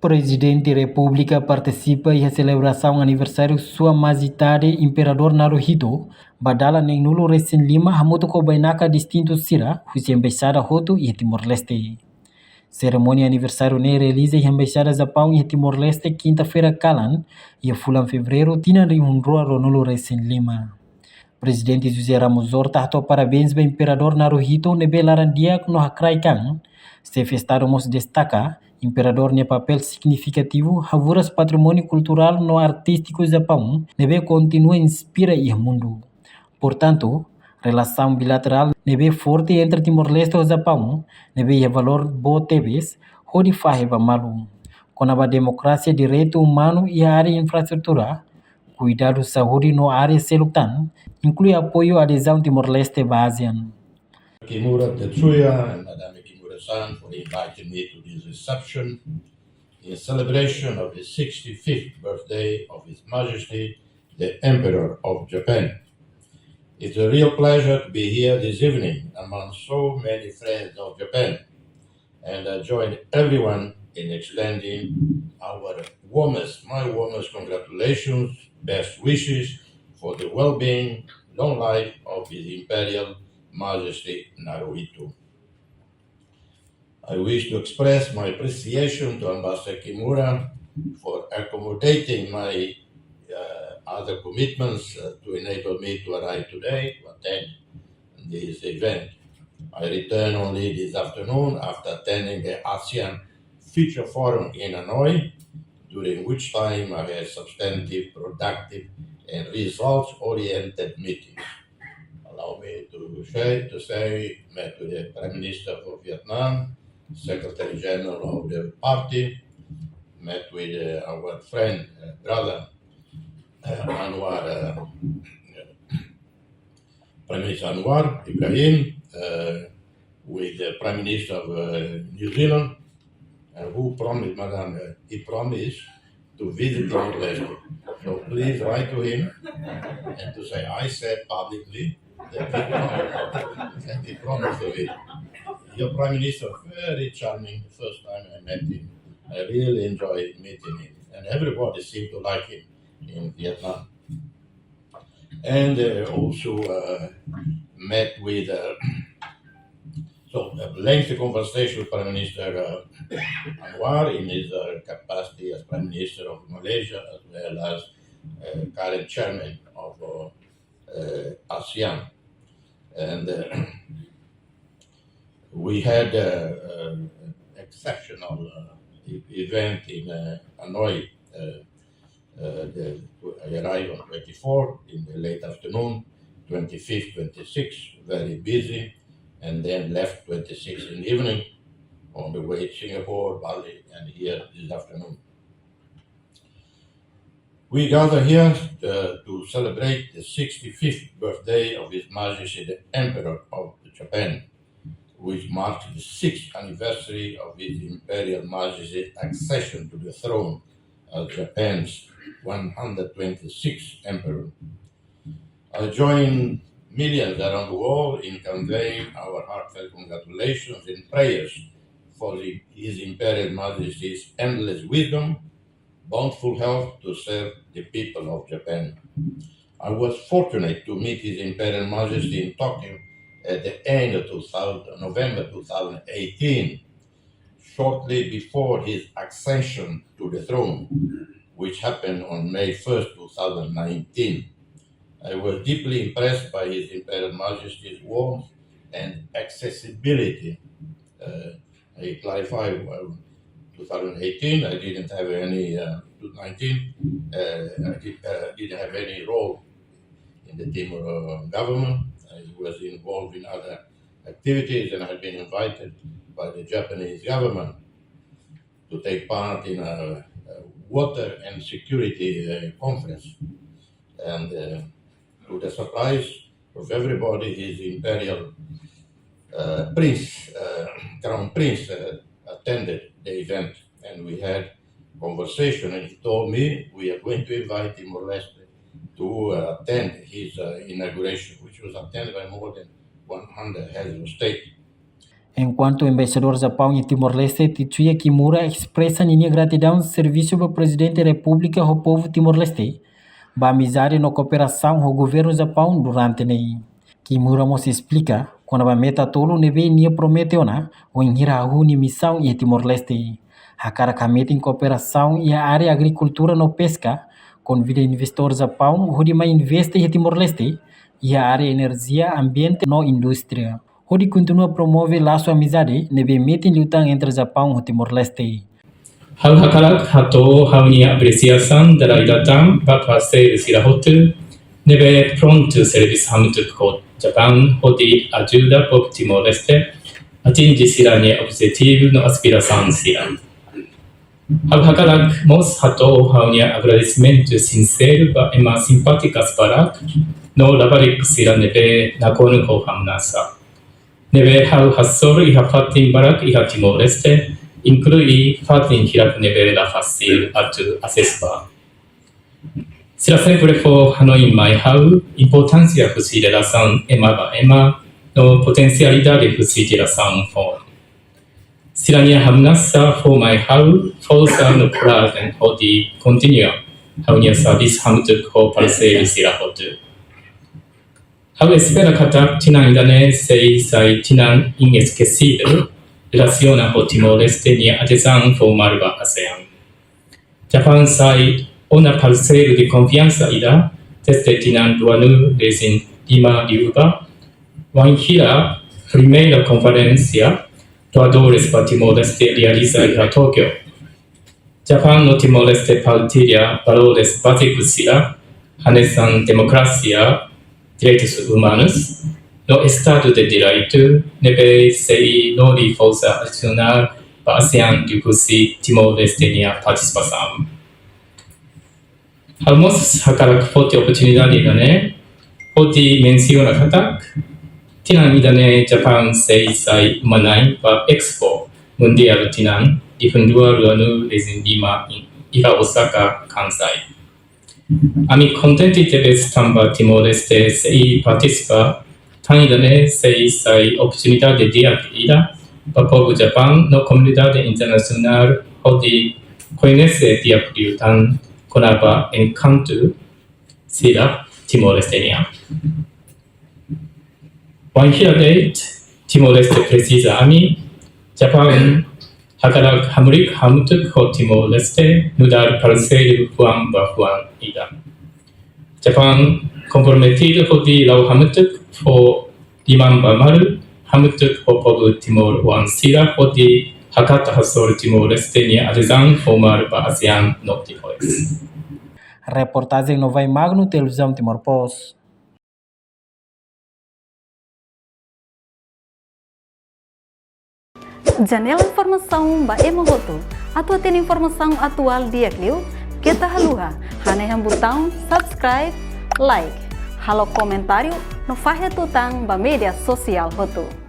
Presidente da República participa em celebração aniversário Sua Majestade Imperador Naruhito, badala nem nulo recém lima hamuto ko bainaka distinto sira, husi embaixada Hatoo e Timor-Leste. Cerimônia aniversário ne realiza em embaixada Japão e Timor-Leste quinta-feira calan e fulan fevereiro tina riunrua ronulo recém lima. Presidente José Ramos Horta Hatoo parabéns para Imperador Naruhito nebe larandia no hakraikan. Chefe Estado mos destaca Imperador ne papel significativo havuras patrimônio cultural no artístico Japão nebe continua inspira e mundo. Portanto, relação bilateral nebe forte entre Timor-Leste e Japão nebe e valor bo teves hodi faheba malu. Com a democracia, direito humano e a área infraestrutura, cuidado saúde no área selutan, inclui apoio à adesão Timor-Leste ASEAN. Kimura Tetsuya and Madame Kimura-san for inviting me to this reception in celebration of the 65th birthday of His Majesty, the Emperor of Japan. It's a real pleasure to be here this evening among so many friends of Japan, and I join everyone in extending my warmest congratulations, best wishes for the well-being, long life of His Imperial Majesty Naruhito. I wish to express my appreciation to Ambassador Kimura for accommodating my other commitments to enable me to arrive today to attend this event. I return only this afternoon after attending the ASEAN Future Forum in Hanoi, during which time I had substantive, productive, and results-oriented meetings. Allow me to say, met with the Prime Minister of Vietnam, Secretary General of the party, met with our friend, brother, Anwar, Prime Minister Anwar Ibrahim, with the Prime Minister of New Zealand, who promised, Madam, he promised to visit Timor-Leste. So please write to him and to say, I said publicly that he promised to visit. Your Prime Minister, very charming the first time I met him. I really enjoyed meeting him, and everybody seemed to like him in Vietnam. And also met with a lengthy conversation with Prime Minister Anwar in his capacity as Prime Minister of Malaysia, as well as current chairman of ASEAN. And we had an exceptional event in Hanoi. I arrived on 24 in the late afternoon, 25th, 26th, very busy, and then left 26th in the evening on the way to Singapore, Bali, and here this afternoon. We gather here to celebrate the 65th birthday of His Majesty the Emperor of Japan, which marks the 6th anniversary of His Imperial Majesty's accession to the throne as Japan's 126th Emperor. I join millions around the world in conveying our heartfelt congratulations and prayers for His Imperial Majesty's endless wisdom, bountiful health to serve the people of Japan. I was fortunate to meet His Imperial Majesty in Tokyo at the end of November 2018, shortly before his accession to the throne, which happened on May 1st, 2019. I was deeply impressed by His Imperial Majesty's warmth and accessibility. I clarify, 2018, I didn't have any, 2019, I didn't have any role in the Timor government. I was involved in other activities, and I've been invited by the Japanese government to take part in a water and security conference. And to the surprise of everybody, His Imperial Crown Prince attended the event, and we had conversation, and he told me we are going to invite Timor-Leste to attend his inauguration, which was attended by more than 100 heads of state. Enquanto o embaixador Japão em Timor-Leste, Tetsuya Kimura, expressa minha gratidão e serviço para o presidente da República ao povo Timor-Leste, para a amizade e cooperação com o governo do Japão durante a Kimura se explica quando a meta tolo neve nia prometeu na o enhira a missão em Timor-Leste. A cara cameta em cooperação e a área agricultura no pesca, convida investidor Japão, onde mais investe em Timor-Leste, e a área energia, ambiente no indústria. Onde continua a promover laço amizade, neve meta em luta entre Japão e Timor-Leste. Hal hakarak Hatoo haunia apreciação da datang para ser Horta neve pronto serviço hamutuk ko Japão onde ajuda o Timor-Leste atingir siranya objetivo no aspiração sira. Hal hakarak mos Hatoo haunia agradecimento sincero para ema simpáticas para no labarik sira neve nakonu ko hamnasa. Neve hal hasor iha fatin barak iha Timor-Leste inclui fatin hirak neve la fácil atu acessar. Será sempre for Hanoi mai hau importância consideração ema no potencialidade consideração for. Siranya hamnasa for mai hau força no prazo onde continua haunia serviço hamutuk ko parceiro sira hotu. Hau espera katak tinan idane sei sai tinan inesquecível relaciona o Timor-Leste ni adesão formal ba ASEAN. Japão sai una parceiro de confiança ida desde tinan duanu desde Lima Liuba, wanhira primeira conferência doadores para Timor-Leste realiza em Tóquio. Japão no Timor-Leste partilha valores básicos sira, hanesan democracia, direitos humanos, no Estado de Direito, neve sei nori força adicional para ASEAN discutir Timor-Leste ni a participação. Almost hakarak forte oportunidade dane, pode menciona katak, tinan idane Japão sei sai manai para Expo Mundial tinan difundua ruanu desde Lima ira Osaka Kansai. Ami contente de stamba Timor-Leste sei participa, tan idane sei sai oportunidade de ida para povo Japão no comunidade internacional onde conhece dia tan Conaba encanto sira Timor-Leste nia. Wanhira date Timor-Leste precisa ami Japão hakarak hamurik hamutuk ho Timor-Leste nudar parceiro Juan Bahuan ida. Japão comprometido ho di lau hamutuk ho Liman Bamaru hamutuk ho povo Timor Wan sira ho di Hakata hasor Timor-Leste ni adesão formal para ASEAN no Timor-Leste. Reportagem no Vai Magno, televisão Timor Post. Janela informação ba emogoto. Atua tem informação atual dia clio. Kita haluha. Haneham botão subscribe, like. Halo comentário no faixa tutang ba media sosial hotu.